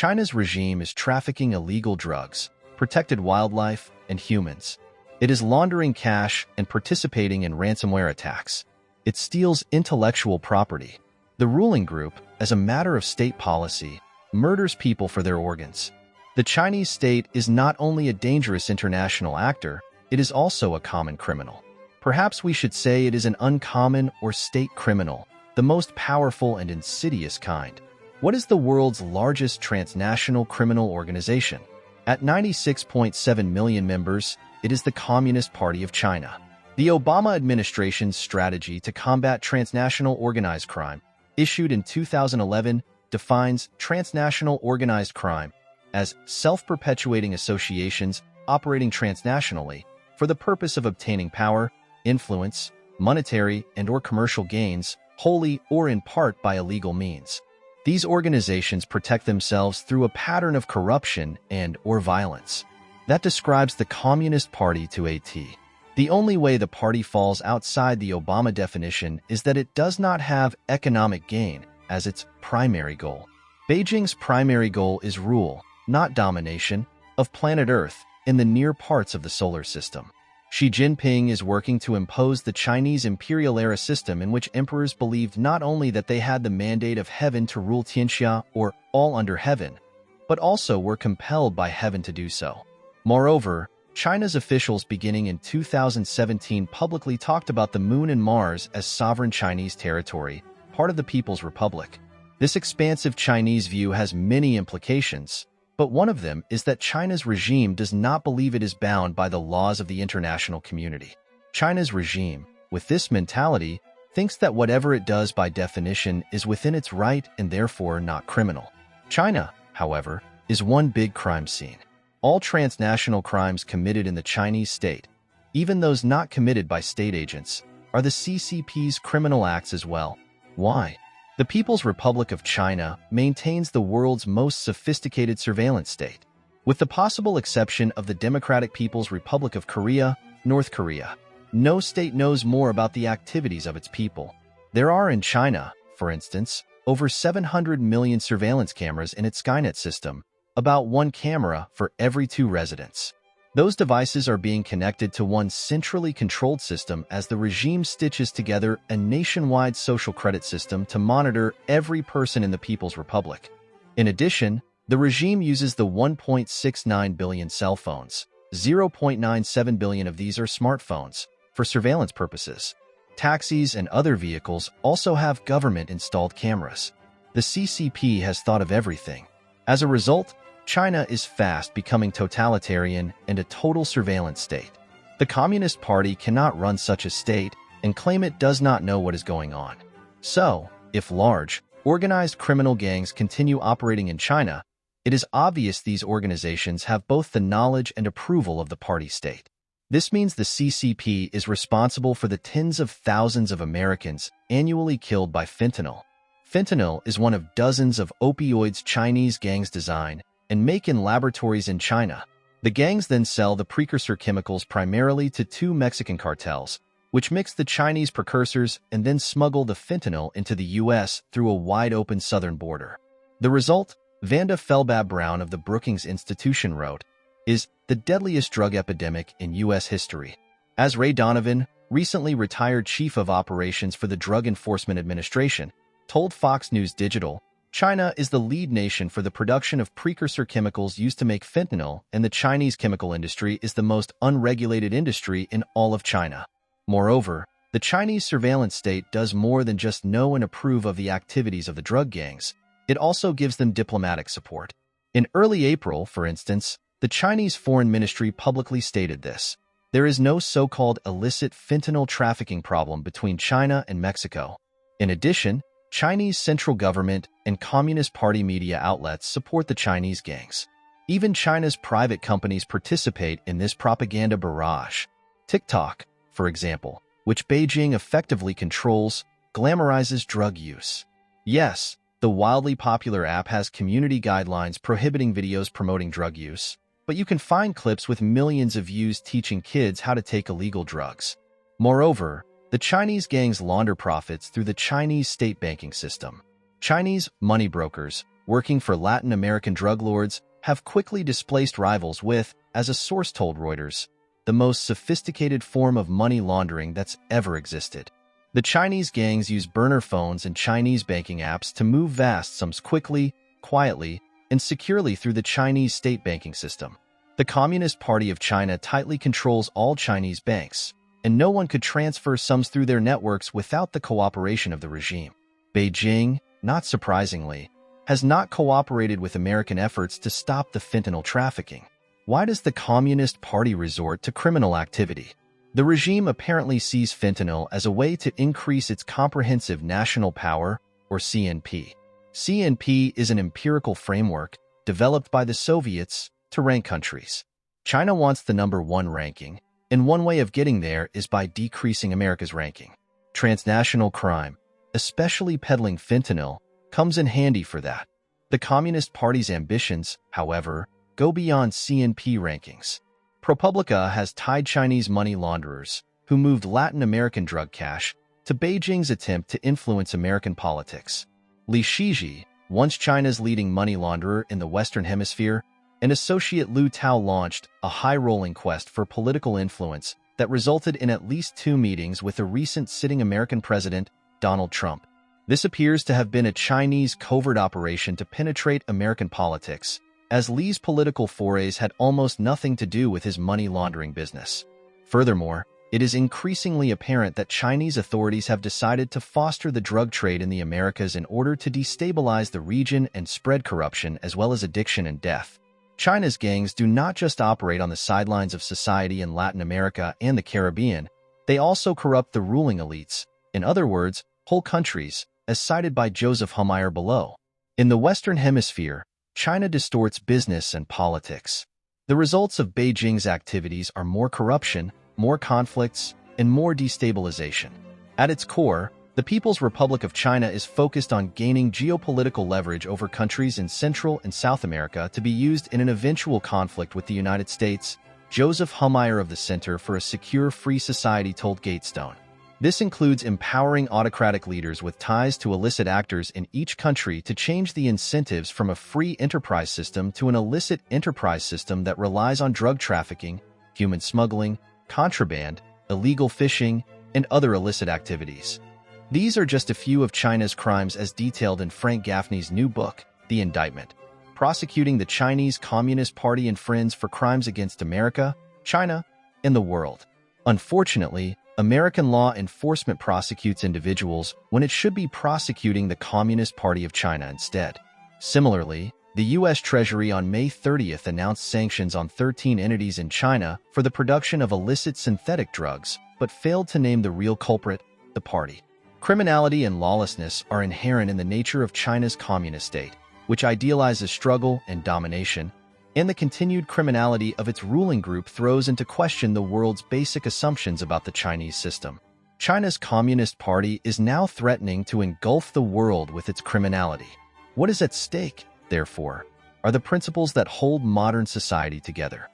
China's regime is trafficking illegal drugs, protected wildlife, and humans. It is laundering cash and participating in ransomware attacks. It steals intellectual property. The ruling group, as a matter of state policy, murders people for their organs. The Chinese state is not only a dangerous international actor, it is also a common criminal. Perhaps we should say it is an uncommon or state criminal, the most powerful and insidious kind. What is the world's largest transnational criminal organization? At 96.7 million members, it is the Communist Party of China. The Obama administration's strategy to combat transnational organized crime, issued in 2011, defines transnational organized crime as self-perpetuating associations operating transnationally for the purpose of obtaining power, influence, monetary and/or commercial gains, wholly or in part by illegal means. These organizations protect themselves through a pattern of corruption and/or violence. That describes the Communist Party to a T. The only way the party falls outside the Obama definition is that it does not have economic gain as its primary goal. Beijing's primary goal is rule, not domination, of planet Earth in the near parts of the solar system. Xi Jinping is working to impose the Chinese imperial-era system in which emperors believed not only that they had the mandate of heaven to rule Tianxia, or all under heaven, but also were compelled by heaven to do so. Moreover, China's officials beginning in 2017 publicly talked about the Moon and Mars as sovereign Chinese territory, part of the People's Republic. This expansive Chinese view has many implications, but one of them is that China's regime does not believe it is bound by the laws of the international community. China's regime, with this mentality, thinks that whatever it does by definition is within its right and therefore not criminal. China, however, is one big crime scene. All transnational crimes committed in the Chinese state, even those not committed by state agents, are the CCP's criminal acts as well. Why? The People's Republic of China maintains the world's most sophisticated surveillance state. With the possible exception of the Democratic People's Republic of Korea, North Korea, no state knows more about the activities of its people. There are in China, for instance, over 700 million surveillance cameras in its Skynet system, about one camera for every 2 residents. Those devices are being connected to one centrally controlled system as the regime stitches together a nationwide social credit system to monitor every person in the People's Republic. In addition, the regime uses the 1.69 billion cell phones, 0.97 billion of these are smartphones, for surveillance purposes. Taxis and other vehicles also have government-installed cameras. The CCP has thought of everything. As a result, China is fast becoming totalitarian and a total surveillance state. The Communist Party cannot run such a state and claim it does not know what is going on. So, if large, organized criminal gangs continue operating in China, it is obvious these organizations have both the knowledge and approval of the party state. This means the CCP is responsible for the tens of thousands of Americans annually killed by fentanyl. Fentanyl is one of dozens of opioids Chinese gangs design and make in laboratories in China. The gangs then sell the precursor chemicals primarily to 2 Mexican cartels, which mix the Chinese precursors and then smuggle the fentanyl into the U.S. through a wide-open southern border. The result, Vanda Felbab Brown of the Brookings Institution wrote, is the deadliest drug epidemic in U.S. history. As Ray Donovan, recently retired chief of operations for the Drug Enforcement Administration, told Fox News Digital, China is the lead nation for the production of precursor chemicals used to make fentanyl, and the Chinese chemical industry is the most unregulated industry in all of China. Moreover, the Chinese surveillance state does more than just know and approve of the activities of the drug gangs. It also gives them diplomatic support. In early April, for instance, the Chinese Foreign Ministry publicly stated this: there is no so-called illicit fentanyl trafficking problem between China and Mexico. In addition, Chinese central government and Communist Party media outlets support the Chinese gangs. Even China's private companies participate in this propaganda barrage. TikTok, for example, which Beijing effectively controls, glamorizes drug use. Yes, the wildly popular app has community guidelines prohibiting videos promoting drug use, but you can find clips with millions of views teaching kids how to take illegal drugs. Moreover, the Chinese gangs launder profits through the Chinese state banking system. Chinese money brokers, working for Latin American drug lords, have quickly displaced rivals with, as a source told Reuters, the most sophisticated form of money laundering that's ever existed. The Chinese gangs use burner phones and Chinese banking apps to move vast sums quickly, quietly, and securely through the Chinese state banking system. The Communist Party of China tightly controls all Chinese banks, and no one could transfer sums through their networks without the cooperation of the regime. Beijing, not surprisingly, has not cooperated with American efforts to stop the fentanyl trafficking. Why does the Communist Party resort to criminal activity? The regime apparently sees fentanyl as a way to increase its comprehensive national power, or CNP. CNP is an empirical framework developed by the Soviets to rank countries. China wants the #1 ranking, and one way of getting there is by decreasing America's ranking. Transnational crime, especially peddling fentanyl, comes in handy for that. The Communist Party's ambitions, however, go beyond CNP rankings. ProPublica has tied Chinese money launderers, who moved Latin American drug cash, to Beijing's attempt to influence American politics. Li Shiji, once China's leading money launderer in the Western Hemisphere, and associate Lu Tao launched a high-rolling quest for political influence that resulted in at least 2 meetings with the recent sitting American president, Donald Trump. This appears to have been a Chinese covert operation to penetrate American politics, as Li's political forays had almost nothing to do with his money laundering business. Furthermore, it is increasingly apparent that Chinese authorities have decided to foster the drug trade in the Americas in order to destabilize the region and spread corruption as well as addiction and death. China's gangs do not just operate on the sidelines of society in Latin America and the Caribbean, they also corrupt the ruling elites, in other words, whole countries, as cited by Joseph Hummeyer below. In the Western Hemisphere, China distorts business and politics. The results of Beijing's activities are more corruption, more conflicts, and more destabilization. At its core, the People's Republic of China is focused on gaining geopolitical leverage over countries in Central and South America to be used in an eventual conflict with the United States, Joseph Hummeyer of the Center for a Secure Free Society told Gatestone. This includes empowering autocratic leaders with ties to illicit actors in each country to change the incentives from a free enterprise system to an illicit enterprise system that relies on drug trafficking, human smuggling, contraband, illegal fishing, and other illicit activities. These are just a few of China's crimes as detailed in Frank Gaffney's new book, The Indictment, prosecuting the Chinese Communist Party and friends for crimes against America, China, and the world. Unfortunately, American law enforcement prosecutes individuals when it should be prosecuting the Communist Party of China instead. Similarly, the U.S. Treasury on May 30th announced sanctions on 13 entities in China for the production of illicit synthetic drugs, but failed to name the real culprit, the party. Criminality and lawlessness are inherent in the nature of China's communist state, which idealizes struggle and domination, and the continued criminality of its ruling group throws into question the world's basic assumptions about the Chinese system. China's Communist Party is now threatening to engulf the world with its criminality. What is at stake, therefore, are the principles that hold modern society together.